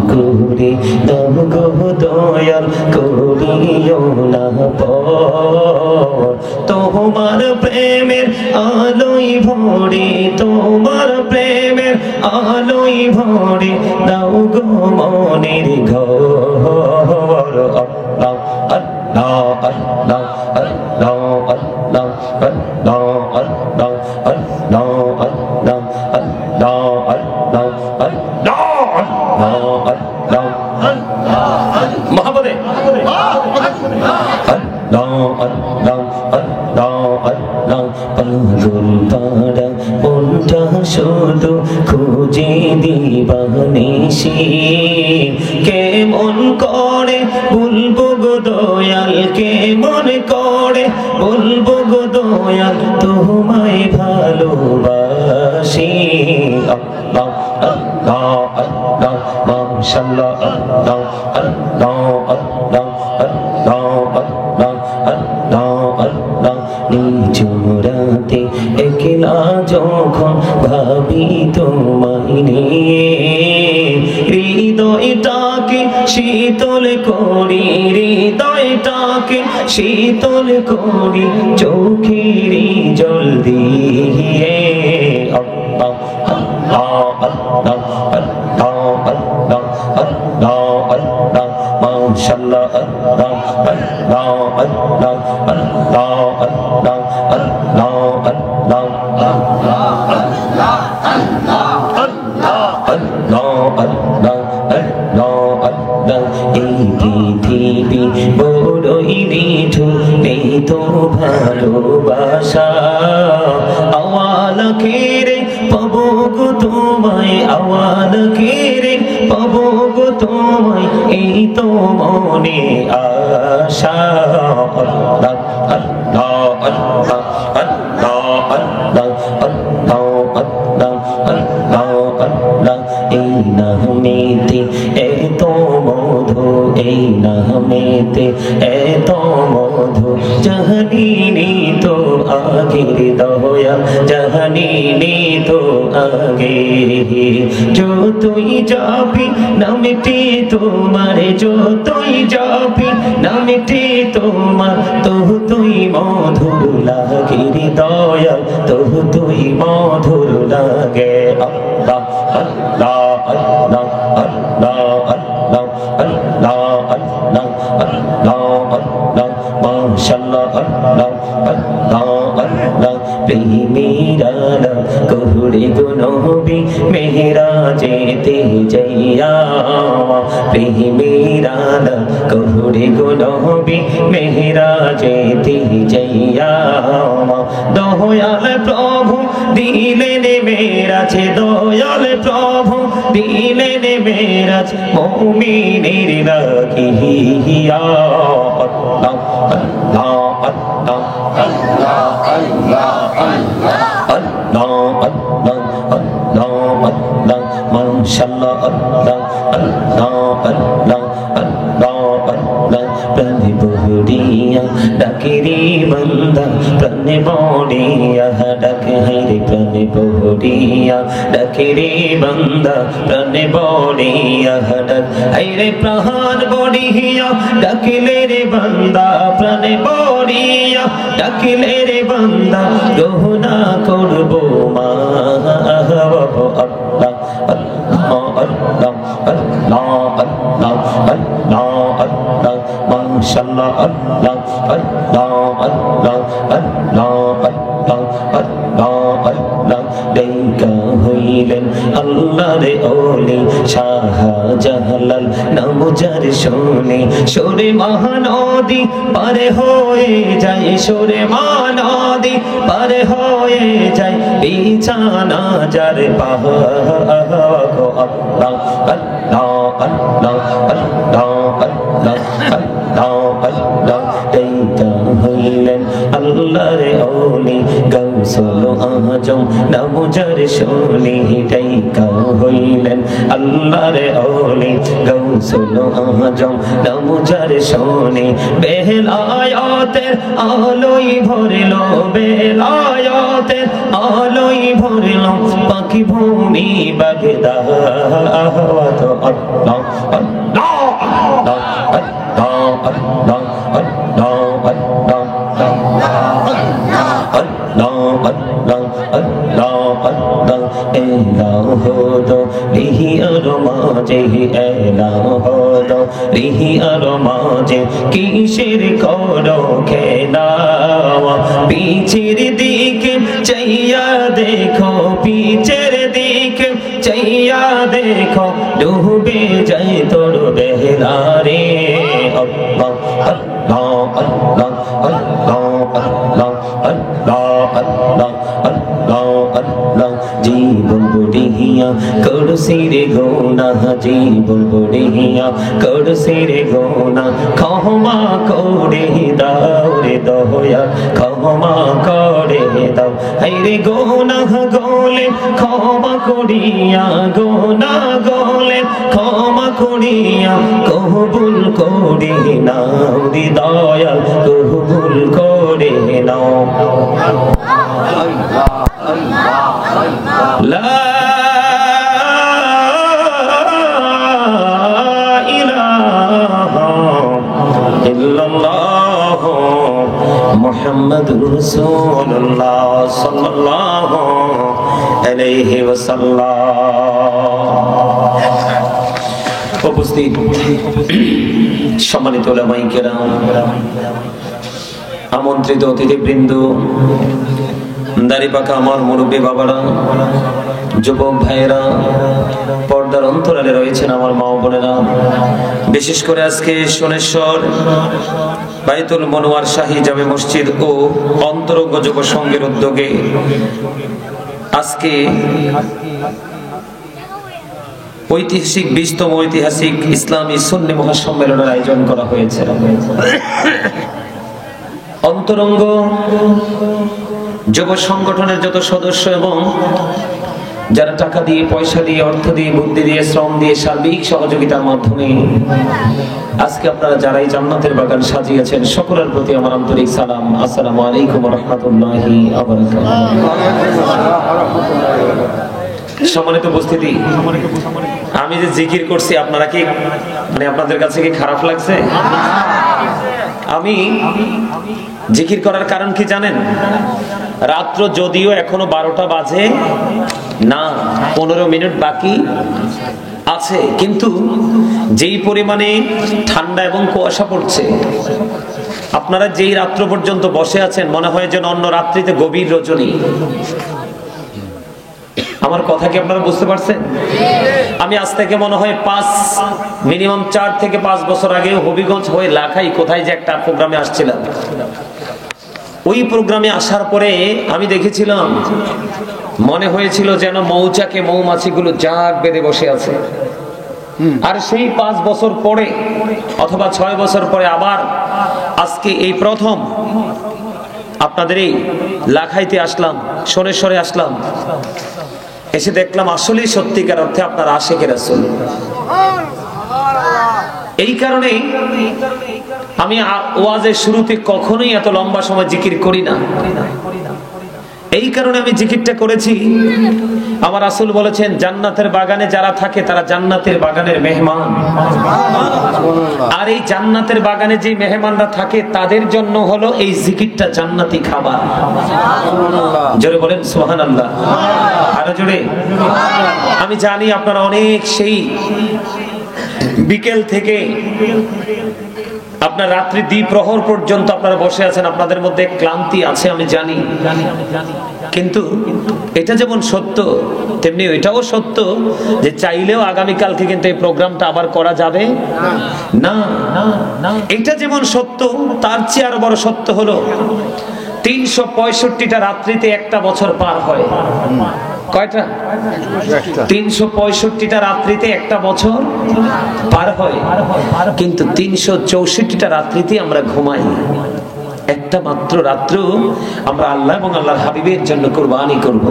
করে দাও গো দয়াল করিও না পর তোমার প্রেমের আলোয় ভরে তোমার প্রেমের আলোয় ভরে দাও গো মনের ঘর আল্লাহ আল্লাহ আল্লাহ আল্লাহ আল্লাহ আল্লাহ আল্লাহ আল্লাহ আল্লাহ আল্লাহ আল্লাহ আল্লাহ মহাবতে পাগল পাড়া মনটা শুধু খুঁজে দিবানিশি কেমন করে বলবো গো দয়াল কেমন করে বলবো গো দয়াল তোমায় ভালোবাসি আল্লাহ আল্লাহ আল্লাহ মাশাআল্লাহ আল্লাহ আল্লাহ আল্লাহ আল্লাহ আল্লাহ আল্লাহ আল্লাহ নিঝুরাতে একলা যখন ভাবি তোমায় নিয়ে হৃদয়টাকে শীতল করি হৃদয়টাকে শীতল করি চোখের জল দিয়ে আল্লাহ আল্লাহ আল্লাহ আল্লাহ আল্লাহ আল্লাহ আল্লাহ মাশাআল্লাহ আল্লাহ আল্লাহ আল্লাহ আল্লাহ আল্লাহ আল্লাহ আল্লাহ এই পৃথিবী বড়ই নিঠুর নেই তো ভালোবাসা আওয়াল খেরে পাবো গো তোমায় আওয়াল খেরে পাবো গো তোমায় এই তো মনে আশা আল্লাহ আল্লাহ আল্লাহ আল্লাহ আল্লাহ আল্লাহ আল্লাহ আল্লাহ আল্লাহ এই নামেতে এত মধু এই নামেতে এত মধু জাহানিনি তো আগের দয়াল জাহানিনি তো আগে যতই যাবি নামটি তোমার যতই যাবি নামটি তোমার তুই মধুর লাগে দয়াল তুই মধুর লাগে আল্লাহ আল্লাহ আল্লাহ আল্লাহ আল্লাহ আল্লাহ আল্লাহ আল্লাহ আল্লাহ মাশাআল্লাহ আল্লাহ আল্লাহ আল্লাহ প্রেমীরানা কহুরে গো নবী মেহরাজেতে যাইয়া প্রেমীরানা কহুরে গো নবী মেহরাজেতে যাইয়া দয়াল প্রভু দিলেন মেরাজ দয়াল প্রভু দিলেন মেরাজ মুমিনের লাগিয়া আল্লাহ আল্লাহ আল্লাহ আল্লাহ আল্লাহ আল্লাহ আল্লাহ আল্লাহ আল্লাহ মাশাআল্লাহ আল্লাহ আল্লাহ আল্লাহ আল্লাহ আল্লাহ প্রাণে বহরিয়া ডাকে রে বান্দা প্রাণে বহরিয়া ডাকে রে প্রাণে বহরিয়া ডাকে রে বান্দা প্রাণে বহরিয়া ডাক রে প্রাণ বহরিয়া ডাকিলে রে বান্দা প্রাণে বহরিয়া ডাকিলে রে বান্দা গহনা করব মা আল্লাহ আল্লাহ আল্লাহ আল্লাহ আল্লাহ আল্লাহ আল্লাহ মাশাআল্লাহ আল্লাহ আল্লাহ আল্লাহ আল্লাহ আল্লাহ আল্লাহ আল্লাহ দেখা হইলেন আল্লাহর ওলি শাহজালাল নাম যার শুনে সরে মহানদী পারে হয়ে যায় সরে মহানদী পারে হয়ে যায় বিছানা যার পাহাড় আল্লাহ আল্লাহ আল্লাহ আল্লাহ আল্লাহ আল্লাহ আল্লাহ দেখা হইলেন আল্লাহর ওলি গাউসুল আজম নাম যার শুনে দেখা হইলেন আল্লাহর ওলি গাউসুল আজম নাম যার শুনে বেলায়েতের আলোয় ভরলো বেলায়েতের আলোয় ভরলো পাখি ভূমি বাগদাদ আর মাঝে এলাম হলো আর মাঝে কিসের করো খেলা পিছের দিকে চাইয়া দেখো পিছের দিকে চাইয়া দেখো ডুবে যাই তোর বেহলা রে আল্লাহ আল্লাহ আল্লাহ আল্লাহ আল্লাহ আল্লাহ আল্লাহ আল্লাহ জীবন বুড়িয়া করছি রে গোনা জীবন বুড়িয়া করছি রে গোনা ক্ষমা করে দাও রে দয়া ক্ষমা করে দাও এই রে গোনা গোলে ক্ষমা করিয়া গোনা গোলে ক্ষমা করিয়া কবুল করে নাও রে দয়াল কবুল করে নাও লা ইলাহা ইল্লাল্লাহ মুহাম্মাদুর রাসূলুল্লাহ সাল্লাল্লাহু আলাইহি ওয়াসাল্লাম। উপস্থিত সম্মানিত উলামায়ে কেরাম, আমন্ত্রিত অতিথিবৃন্দ, দাড়ি পাকা আমার মুরব্বী বাবারা, যুবক ভাইয়েরা, পর্দার অন্তরালে রয়েছেন আমার মা বোনেরা, বিশেষ করে আজকে সোনেশ্বর বাইতুল মনোয়ার শাহী জামে মসজিদ ও অন্তরঙ্গ যুব সংঘের উদ্যোগে আজকে ঐতিহাসিক 20তম ঐতিহাসিক ইসলামী সুন্নি মহাসম্মেলনের আয়োজন করা হয়েছে। অন্তরঙ্গ যুব সংগঠনের যত সদস্য এবং যারা টাকা দিয়ে, পয়সা দিয়ে, অর্থ দিয়ে, বুদ্ধি দিয়ে, শ্রম দিয়ে, সার্বিক সহযোগিতার মাধ্যমে আজকে আপনারা যারাই জান্নাতের বাগান সাজিয়েছেন সকলের প্রতি আমার আন্তরিক সালাম। আসসালামু আলাইকুম ওয়া রাহমাতুল্লাহি ওয়া বারাকাতুহু। সম্মানিত উপস্থিতি, আমি যে জিকির করছি আপনারা কি আপনাদের কাছে কি খারাপ লাগছে? আমি জিকির করার কারণ কি জানেন? রাত্র যদিও এখনো 12টা বাজে না, 15 মিনিট বাকি আছে, কিন্তু যেই পরিমাণে ঠান্ডা এবং কুয়াশা পড়ছে, আপনারা যেই রাত্র পর্যন্ত বসে আছেন মনে হয় যেন অন্য রাত্রিতে গভীর রজনী। আমার কথা কি আপনারা বুঝতে পারছেন? আমি আজ থেকে মনে হয় মিনিমাম 4 থেকে 5 বছর আগে হবিগঞ্জ হয়ে লাখাই কোথায় যে একটা প্রোগ্রামে আসছিলাম। ওই প্রোগ্রামে আসার পরে আমি দেখেছিলাম, মনে হয়েছিল যেন মৌচাকে মৌমাছিগুলো জাগ বেঁধে বসে আছে। আর সেই 5 বছর পরে অথবা 6 বছর পরে আবার আজকে এই প্রথম আপনাদের এই লাখাইতে আসলাম, সোনেশ্বরে আসলাম, এসে দেখলাম আসলেই সত্যিকার অর্থে আপনার আশিকের রাসূল। এই কারণে আমি ওয়াজের শুরুতে কখনোই এত লম্বা সময় জিকির করি না। এই কারণে আমি জিকিরটা করেছি। আমার রাসূল বলেছেন, জান্নাতের বাগানে যারা থাকে তারা জান্নাতের বাগানের মেহমান, আর এই জান্নাতের বাগানে যে মেহমানরা থাকে তাদের জন্য হলো এই জিকিরটা জান্নাতি খাবার। জোরে বলেন সুবহানাল্লাহ, আরো জোরে। আমি জানি আপনারা অনেক সেই বিকেল থেকে আপনার রাত্রি দ্বিপ্রহর পর্যন্ত আপনারা বসে আছেন, আপনাদের মধ্যে ক্লান্তি আছে আমি জানি, কিন্তু এটা যেমন সত্য তেমনি এটাও সত্য যে চাইলেও আগামীকালকে কিন্তু এই প্রোগ্রামটা আবার করা যাবে না। এটা যেমন সত্য তার চেয়ে আরো বড় সত্য হলো 365টা রাত্রিতে একটা বছর পার হয়। কয়টা? 365টা রাত্রিতে একটা বছর পার হয়, কিন্তু 364টা রাত্রিতে আমরা ঘুমাই। একটা মাত্র রাত্র আমরা আল্লাহ এবং আল্লাহর হাবিবের জন্য কুরবানি করব।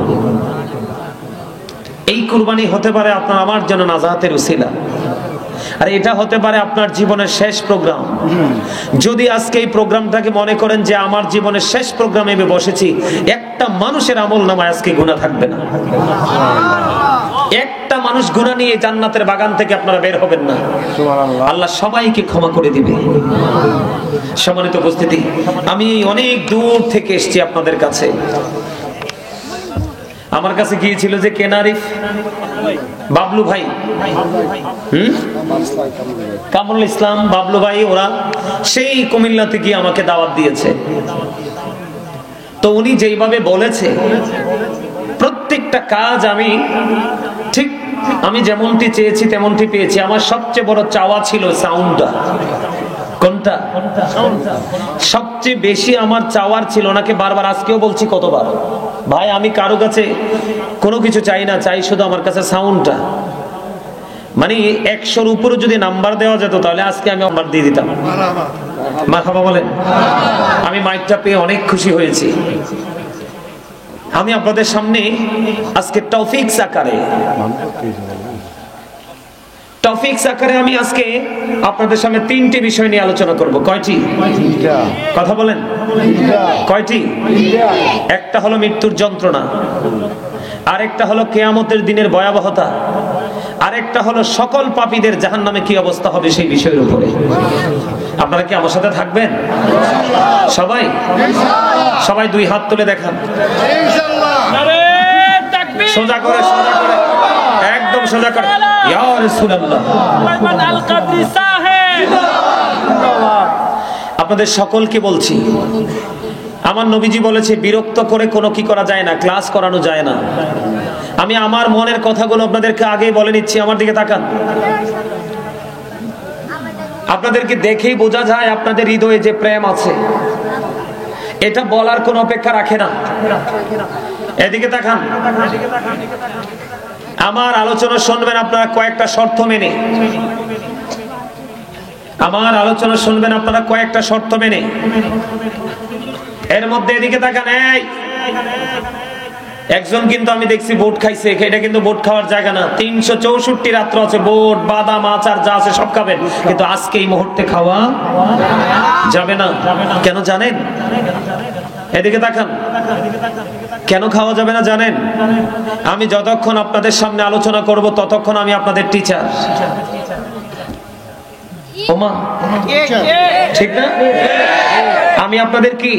এই কুরবানি হতে পারে আপনার আমার জন্য নাজাতের উসিলা, আর এটা হতে পারে আপনার জীবনের শেষ প্রোগ্রাম। যদি আজকে এই প্রোগ্রামটাকে মনে করেন যে আমার জীবনের শেষ প্রোগ্রামে আমি বসেছি, একটা মানুষের আমল নামায় আজকে গুনাহ থাকবে না। একটা মানুষ গুনাহ নিয়ে জান্নাতের বাগান থেকে আপনারা বের হবেন না। আল্লাহ সবাইকে ক্ষমা করে দিবে। সম্মানিত উপস্থিতি, আমি অনেক দূর থেকে এসেছি আপনাদের কাছে। আমার কাছে গিয়েছিল যে কেনারিফ বাবলু ভাই, কামরুল ইসলাম বাবলু ভাই, ওরা সেই কুমিল্লা থেকে আমাকে দাওয়াত দিয়েছে। তো উনি যেইভাবে বলেছে প্রত্যেকটা কাজ আমি ঠিক আমি যেমনটি চেয়েছি তেমনটি পেয়েছি। আমার সবচেয়ে বড় চাওয়া ছিল সাউন্ডটা। কোনটা? সবচেয়ে বেশি আমার চাওয়ার ছিল, ওনাকে বারবার আজকেও বলছি কতবার, ভাই আমি কারো কাছে কোনো কিছু চাই না, চাই শুধু আমার কাছে সাউন্ডটা। মানে 100-র উপরে যদি নাম্বার দেওয়া যেত তাহলে আজকে আমি নাম্বার দিয়ে দিতাম। মারহাবা বলেন। আমি মাইকটা পেয়ে অনেক খুশি হয়েছি। আমি আপনাদের সামনে আজকে টপিকস আকারে আমি আজকে আপনাদের সামনে 3টি বিষয় নিয়ে আলোচনা করব। কয়টি? কথা বলেন। কয়টি? একটা হলো মৃত্যুর যন্ত্রণা, আরেকটা হলো কিয়ামতের দিনের ভয়াবহতা, আরেকটা হলো সকল পাপীদের জাহান্নামে কি অবস্থা হবে সেই বিষয়ের উপরে। আপনারা কি আমার সাথে থাকবেন? সবাই সবাই 2 হাত তুলে দেখান। সোজা করে, একদম সোজা করে। ইয়া রাসূলুল্লাহ। আপনাদের সকলকে বলছি, আমার নবীজি বলেছে বিরক্ত করে কোনো কি করা যায় না, ক্লাস করানো যায় না। আমি আমার মনের কথাগুলো আপনাদেরকে আগেই বলে নিচ্ছি। আমার দিকে তাকান। আপনাদেরকে দেখেই বোঝা যায় আপনাদের হৃদয়ে যে প্রেম আছে, এটা বলার কোনো অপেক্ষা রাখে না। এদিকে তাকান। আমার আলোচনা শুনবেন আপনারা কয়েকটা শর্ত মেনে। আমার আলোচনা শুনবেন আপনারা কয়েকটা শর্ত মেনে। এর মধ্যে এদিকে তাকান। একজন কিন্তু আমি দেখছি বোট খাইছে। এটা কিন্তু বোট খাওয়ার জায়গা না। 364 রাত্র আছে, বোট বাদাম আচার যা আছে সব খাবেন, কিন্তু আজকে এই মুহূর্তে খাওয়া যাবে না। কেন জানেন? এদিকে তাকান। কেন খাওয়া যাবে না জানেন? আমি যতক্ষণ আপনাদের সামনে আলোচনা করব ততক্ষণ আমি আপনাদের টিচার। ওমা ঠিক না? আমি আপনাদের কি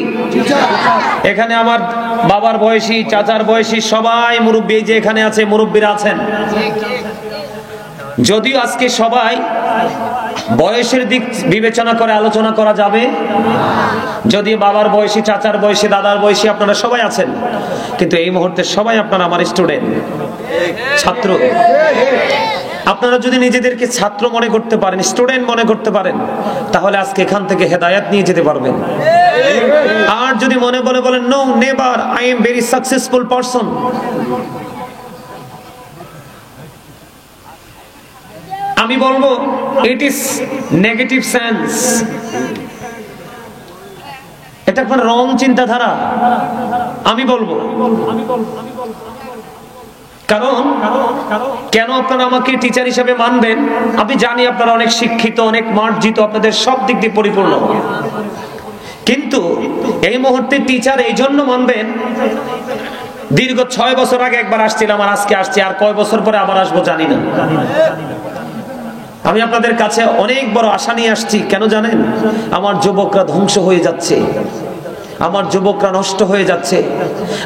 এখানে আমার বাবার বয়সী, চাচার বয়সী সবাই মুরব্বী যে এখানে আছে, মুরব্বীরা আছেন। যদিও আজকে সবাই বয়সের দিক বিবেচনা করে আলোচনা করা যাবে, যদি বাবার বয়সী, চাচার বয়সী, দাদার বয়সী আপনারা সবাই আছেন, কিন্তু এই মুহূর্তে সবাই আপনারা আমার স্টুডেন্ট, ছাত্র। আপনারা যদি নিজেদেরকে ছাত্র মনে করতে পারেন, স্টুডেন্ট মনে করতে পারেন, তাহলে আজকে এখান থেকে হেদায়েত নিয়ে যেতে পারবেন। আর যদি মনে বলে বলেন no never, I am very successful person, আমি বলবো ইট ইজ নেগেটিভ সেন্স। এটা কোন রং চিন্তাধারা। আমি বলবো কারণ কেন আপনারা আমাকে টিচার হিসেবে মানবেন? আমি জানি আপনারা অনেক শিক্ষিত, অনেক মার্জিত, আপনাদের সব দিক দিয়ে পরিপূর্ণ, কিন্তু এই মুহূর্তে টিচার এই জন্য মানবেন, দীর্ঘ 6 বছর আগে একবার আসছিলাম আর আজকে আসছি, আর কয় বছর পরে আবার আসবো জানি না। আমি আপনাদের কাছে অনেক বড় আশা নিয়ে আসছি। কেন জানেন? আমার যুবকরা ধ্বংস হয়ে যাচ্ছে, আমার যুবকরা নষ্ট হয়ে যাচ্ছে।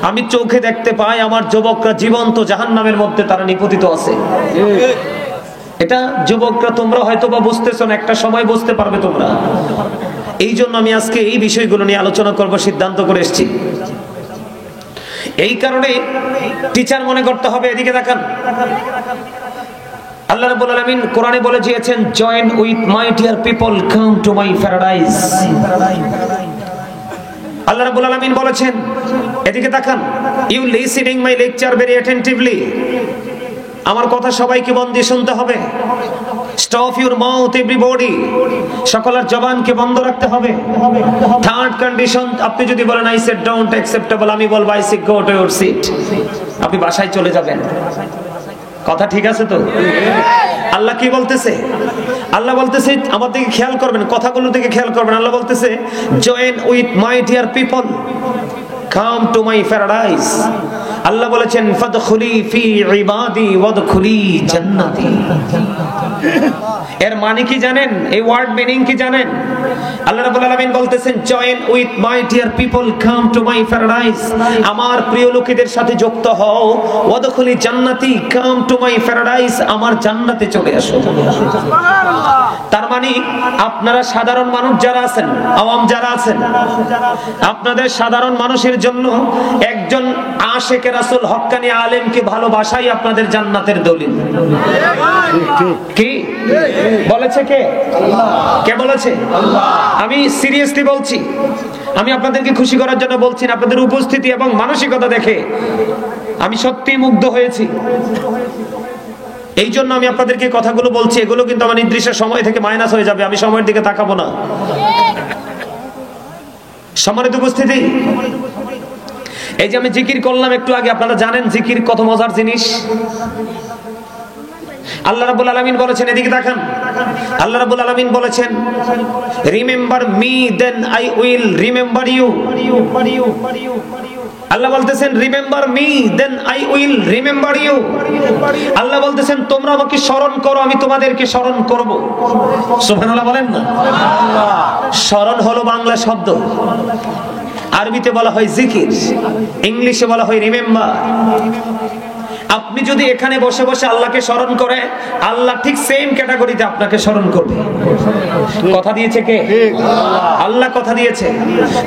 আমি চোখে দেখতে পাই আমার যুবকরা জীবন্ত জাহান্নামের মধ্যে তারা নিপতিত আছে। এটা যুবকরা তোমরা হয়তো বা বুঝতেছো না, একটা সময় বুঝতে পারবে তোমরা। এই জন্য আমি আজকে এই বিষয়গুলো নিয়ে আলোচনা করব সিদ্ধান্ত করে এসেছি। এই কারণে টিচার মনে করতে হবে। এদিকে দেখান, আল্লাহ রাব্বুল আলামিন কোরআনে বলে দিয়েছেন, join with my dear people, come to my paradise. আল্লাহ রাব্বুল আলামিন বলেছেন, এদিকে তাকান, you listening my lecture very attentively. আমার কথা সবাইকে মন দিয়ে শুনতে হবে। স্টপ ইউর মাউথ এভরিবডি, সকলের জবানকে বন্ধ রাখতে হবে। থার্ড কন্ডিশন, আপনি যদি বলেন আই সেড ডোন্ট অ্যাকসেপ্টেবল, আমি বলবো I say go to your seat, আপনি বাসায় চলে যাবেন। কথা ঠিক আছে তো? আল্লাহ কি বলতেছে? আল্লাহ বলতেছে আমার দিকে খেয়াল করবেন, কথাগুলো দিকে খেয়াল করবেন। আল্লাহ বলতেছে, join with my dear people, come to my paradise. আল্লাহ বলেছেন ফাদখুলি ফি ইবাদি ওয়াদখুলি জান্নাতি। এর মানে কি জানেন? এই ওয়ার্ড মিনিং কি জানেন? আল্লাহ রাব্বুল আলামিন বলতেছেন join with my dear people, come to my paradise. আমার প্রিয় লোকেদের সাথে যুক্ত হও। ওয়াদখুলি জান্নাতি, কাম টু মাই প্যারাডাইস, আমার জান্নাতে চলে আসো। তার মানে আপনারা সাধারণ মানুষ যারা আছেন, আওয়াম যারা আছেন, আপনাদের সাধারণ মানুষের জন্য একজন আশিকে রাসূল হক্কানি আলেমকে ভালোবাসাই আপনাদের জান্নাতের দলিল। কি বলেছে? কে? কে বলেছে? আমি সিরিয়াসলি বলছি, আমি আপনাদেরকে খুশি করার জন্য বলছি না, আপনাদের উপস্থিতি এবং মানসিকতা দেখে আমি সত্যি মুগ্ধ হয়েছি। এই জন্য আমি আপনাদেরকে কথাগুলো বলছি। এগুলো কিন্তু আমার নির্দিষ্ট সময় থেকে মাইনাস হয়ে যাবে, আমি সময়ের দিকে তাকাবো না। সম্মানিত উপস্থিতি, এই যে আমি জিকির করলাম একটু আগে, আপনারা জানেন জিকির কত মজার জিনিস। আল্লাহ রাব্বুল আলামিন বলেছেন, এদিকে তাকান, আল্লাহ রাব্বুল আলামিন বলেছেন remember me then I will remember you. আল্লাহ বলতেছেন remember me then I will remember you. আল্লাহ বলতেছেন তোমরা আমাকে স্মরণ করো, আমি তোমাদেরকে স্মরণ করব। সুবহানাল্লাহ বলেন না? স্মরণ হলো বাংলা শব্দ, আরবিতে বলা হয় জিকির, ইংলিশে বলা হয় রিমেম্বার। আপনি যদি এখানে বসে বসে আল্লাহকে স্মরণ করে, আল্লাহ ঠিক সেম ক্যাটাগরিতে আপনাকে স্মরণ করবে। কথা দিয়েছে কে? আল্লাহ কথা দিয়েছে।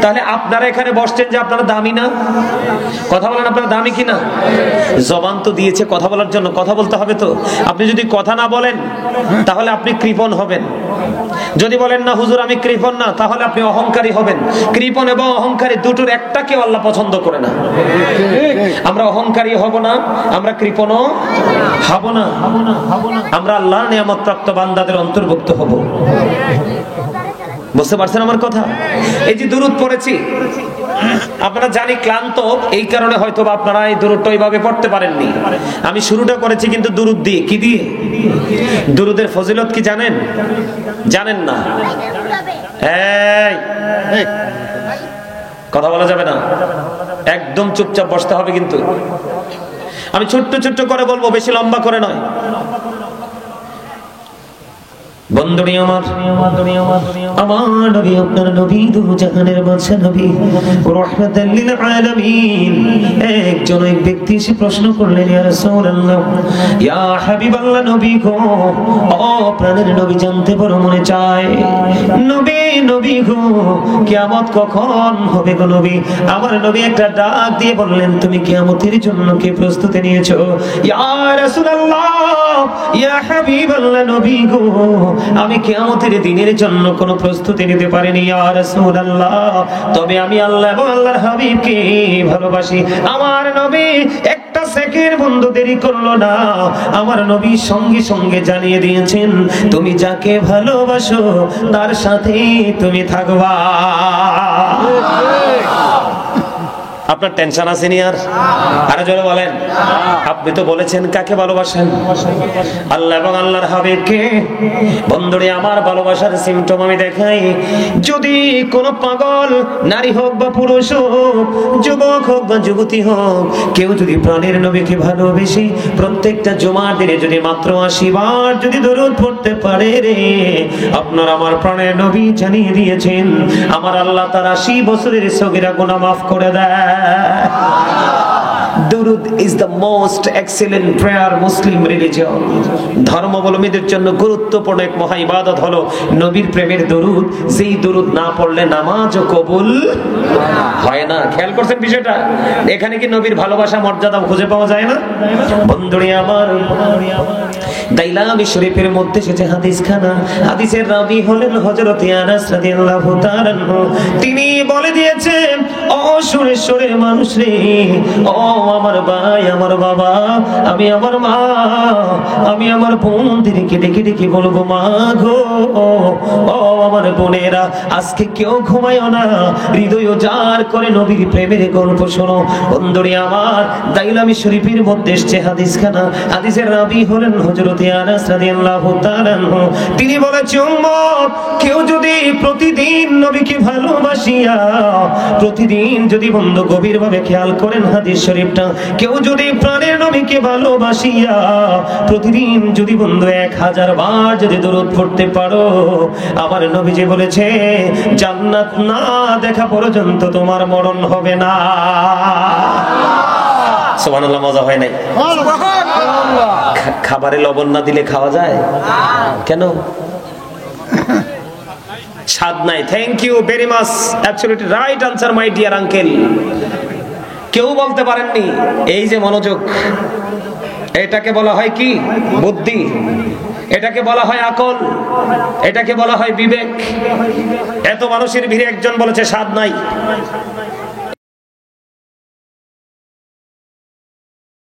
তাহলে আপনারা এখানে বসছেন যে আপনারা দামি না? কথা বলেন, আপনারা দামি কিনা? জবান তো দিয়েছে কথা বলার জন্য, কথা বলতে হবে তো। আপনি যদি কথা না বলেন তাহলে আপনি কৃপণ হবেন। যদি বলেন না হুজুর আমি কৃপণ না, তাহলে আপনি অহংকারী হবেন। কৃপণ এবং অহংকারী দুটোর একটাকেও আল্লাহ পছন্দ করে না। আমরা অহংকারী হব না, আমরা কৃপণও হব না, আমরা আল্লাহর নিয়ামত প্রাপ্ত বান্দাদের অন্তর্ভুক্ত হব। বুঝতে পারছেন আমার কথা? এই যে দুরূদ পড়েছি, আপনারা জানি ক্লান্ত, এই কারণে হয়তো আপনারা এই দুরূদটা এইভাবে পড়তে পারেননি। আমি শুরুটা করেছি কিন্তু দুরূদ দিয়ে। কি দিয়ে? দুরূদের ফজিলত কি জানেন? জানেন না? এই কথা বলা যাবে না, একদম চুপচাপ বসতে হবে। কিন্তু আমি ছোট্ট ছোট্ট করে বলবো, বেশি লম্বা করে নয়। বন্ধুরি আমার নবী, আপনার নবী, দুজাহানের বাদশা নবী, রাহমাতাল লিল আলামিন। এক ব্যক্তি এসে প্রশ্ন করলেন, ইয়া রাসূলুল্লাহ, ইয়া হাবিবাল্লাহ, নবী গো, ও প্রাণের নবী, জানতে বড় মনে চায়, নবী গো, কিয়ামত কখন হবে গো নবী? আমার নবী একটা ডাক দিয়ে বললেন, তুমি কিয়ামতের জন্য কি প্রস্তুতি নিয়েছো? ইয়া রাসূলুল্লাহ, ইয়া হাবিবাল্লাহ, নবী গো, আমি কিয়ামতের দিনের জন্য কোনো প্রস্তুতি নিতে পারিনি ইয়া রাসূলুল্লাহ, তবে আমি আল্লাহ এবং আল্লাহর হাবিবকে ভালোবাসি। আমার নবী একটা সেকেন্ড বন্ধু দেরি করলো না, আমার নবী সঙ্গে সঙ্গে জানিয়ে দিয়েছেন, তুমি যাকে ভালোবাসো তার সাথে তুমি থাকবা। আপনার টেনশন আছে নি? আরো জোরে বলেন। আপনি তো বলেছেন কাকে ভালোবাসেন? আল্লাহ এবং আল্লাহর হাবিবকে। বন্ধুরে আমার, ভালোবাসার সিমটম আমি দেখাই। যদি কোন পাগল নারী হোক বা পুরুষ হোক, যুবক হোক বা যুবতী হোক, কেউ যদি প্রাণের নবীকে ভালোবেসে প্রত্যেকটা জুমার দিনে যদি মাত্র 80 বার যদি দরুদ পড়তে পারে রে, আপনার আমার প্রাণের নবী জানিয়ে দিয়েছেন, আমার আল্লাহ তার 80 বছরের সগীরা গুনাহ মাফ করে দেয়। দুরুদ is the most excellent prayer Muslim religion. ধর্মাবলম্বীদের জন্য গুরুত্বপূর্ণ এক মহা ইবাদত হলো নবীর প্রেমের দুরুদ। যেই দুরুদ না পড়লে নামাজও কবুল হয় না। খেয়াল করছেন বিষয়টা? এখানে কি নবীর ভালোবাসা মর্যাদা খুঁজে পাওয়া যায় না? বন্ধুরে আমার, দাইলামি শরীফের মধ্যে এসেছে হাদিসখানা। হাদিসের রাবী হলেন হযরত আনাস রাদিয়াল্লাহু তাআলা আনহু। তিনি বলে দিয়েছেন, ও সুরেশ্বরের মানুষ রে, ও আমার ভাই, আমার বাবা, আমি আমার মা, আমি আমার বোনদেরকে ডেকে ডেকে বলবো, মা গো, ও আমার বোনেরা, আজকে কেউ ঘুমায়ও না, হৃদয় উজাড় করে নবীর প্রেমের গল্প শোনো। বন্ধুরে আমার, দাইলামি শরীফের মধ্যে এসেছে হাদিসখানা। হাদিসের রাবী হলেন হযরত আনাস রাদিয়াল্লাহু তাআলা আনহু। তিনি বলেছেন, উম্মত, কেউ যদি প্রতিদিন নবীকে ভালোবাসিয়া, প্রতিদিন যদি বন্ধু গভীরভাবে খেয়াল করেন হাদিস শরীফ একটা কেউ যদি প্রাণের নবীকে ভালোবাসিয়া প্রতিদিন যদি বন্ধু 1000 বার যদি দরুদ পড়তে পারো, আমার নবীজি বলেছে জান্নাত না দেখা পর্যন্ত তোমার মরণ হবে না। সুবহানাল্লাহ, মজা হয় নাই? খাবারে লবণ না দিলে খাওয়া যায় কেন? স্বাদ নাই। Thank you very much, absolutely right answer my dear uncle. কেউ বলতে পারেননি। এই যে মনোযোগ, এটাকে বলা হয় কি? বুদ্ধি। এটাকে বলা হয় আকল। এটাকে বলা হয় বিবেক। এত মানুষের ভিড়ে একজন বলেছে স্বাদ নাই।